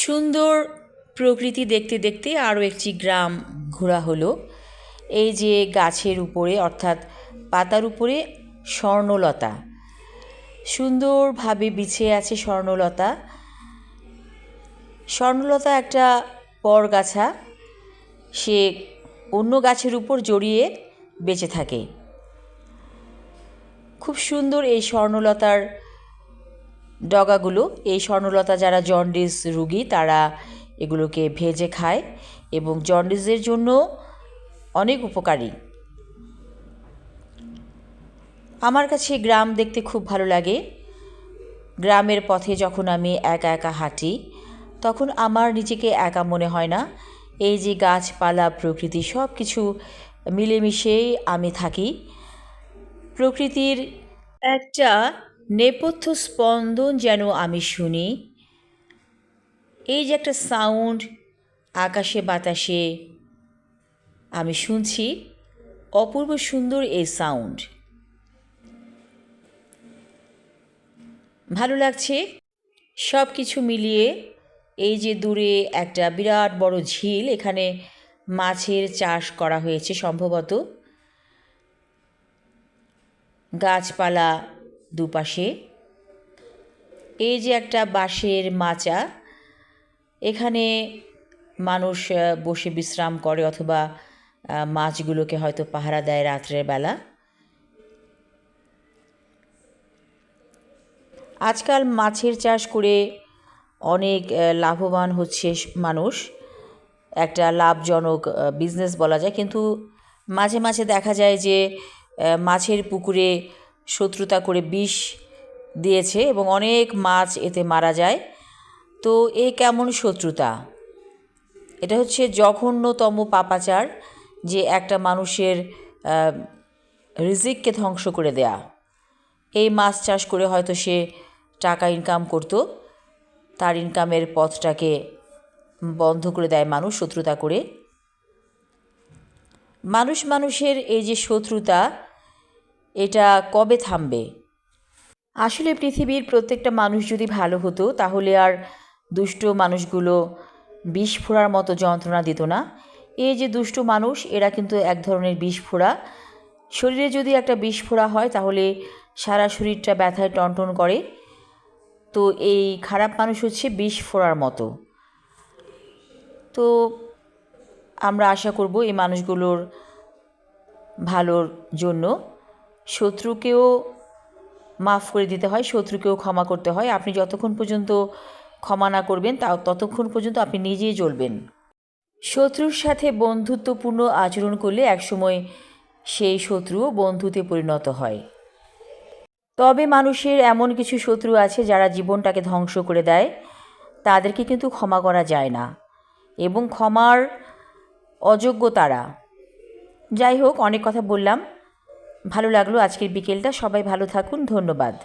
সুন্দর প্রকৃতি দেখতে দেখতে আরও একটি গ্রাম ঘোরা হলো। এই যে গাছের উপরে অর্থাৎ পাতার উপরে স্বর্ণলতা সুন্দরভাবে বিছিয়ে আছে। স্বর্ণলতা একটা পরগাছা, সে অন্য গাছের উপর জড়িয়ে বেঁচে থাকে। খুব সুন্দর এই স্বর্ণলতার ডগাগুলো। এই স্বর্ণলতা যারা জন্ডিস রোগী তারা এগুলোকে ভেজে খায় এবং জন্ডিসের জন্য অনেক উপকারী। আমার কাছে গ্রাম দেখতে খুব ভালো লাগে। গ্রামের পথে যখন আমি একা একা হাঁটি তখন আমার নিজেকে একা মনে হয় না। এই যে গাছপালা প্রকৃতি সব কিছু মিলেমিশেই আমি থাকি। প্রকৃতির একটা নেপথ্য স্পন্দন যেন আমি শুনি। এই যে একটা সাউন্ড আকাশে বাতাসে আমি শুনছি, অপূর্ব সুন্দর এই সাউন্ড, ভালো লাগছে। সব কিছু মিলিয়ে এই যে দূরে একটা বিরাট বড় ঝিল, এখানে মাছের চাষ করা হয়েছে সম্ভবত। গাছপালা দুপাশে, এই যে একটা বাঁশের মাচা, এখানে মানুষ বসে বিশ্রাম করে অথবা মাছগুলোকে হয়তো পাহারা দেয় রাত্রের বেলা। আজকাল মাছের চাষ করে অনেক লাভবান হচ্ছে মানুষ, একটা লাভজনক বিজনেস বলা যায়। কিন্তু মাঝে মাঝে দেখা যায় যে মাছের পুকুরে শত্রুতা করে বিষ দিয়েছে এবং অনেক মাছ এতে মারা যায়। তো এ কেমন শত্রুতা? এটা হচ্ছে জঘন্যতম পাপাচার, যে একটা মানুষের রিজিককে ধ্বংস করে দেয়া। এই মাছ চাষ করে হয়তো সে টাকা ইনকাম করত, তার ইনকামের পথটাকে বন্ধ করে দেয় মানুষ শত্রুতা করে। মানুষের এই যে শত্রুতা, এটা কবে থামবে? আসলে পৃথিবীর প্রত্যেকটা মানুষ যদি ভালো হতো তাহলে আর দুষ্ট মানুষগুলো বিষ ফোঁড়ার মতো যন্ত্রণা দিত না। এই যে দুষ্ট মানুষ, এরা কিন্তু এক ধরনের বিষ ফোঁড়া। শরীরে যদি একটা বিষ ফোঁড়া হয় তাহলে সারা শরীরটা ব্যথায় টনটন করে। তো এই খারাপ মানুষ হচ্ছে বিষ ফোঁড়ার মতো। তো আমরা আশা করব এই মানুষগুলোর ভালোর জন্য শত্রুকেও মাফ করে দিতে হয়, শত্রুকেও ক্ষমা করতে হয়। আপনি যতক্ষণ পর্যন্ত ক্ষমা না করবেন ততক্ষণ পর্যন্ত আপনি নিজেই জ্বলবেন। শত্রুর সাথে বন্ধুত্বপূর্ণ আচরণ করলে একসময় সেই শত্রুও বন্ধুতে পরিণত হয়। তবে মানুষের এমন কিছু শত্রু আছে যারা জীবনটাকে ধ্বংস করে দেয়, তাদেরকে কিন্তু ক্ষমা করা যায় না এবং ক্ষমার অযোগ্য তারা। যাই হোক, অনেক কথা বললাম, ভালো লাগলো আজকের বিকেলটা। সবাই ভালো থাকুন, ধন্যবাদ।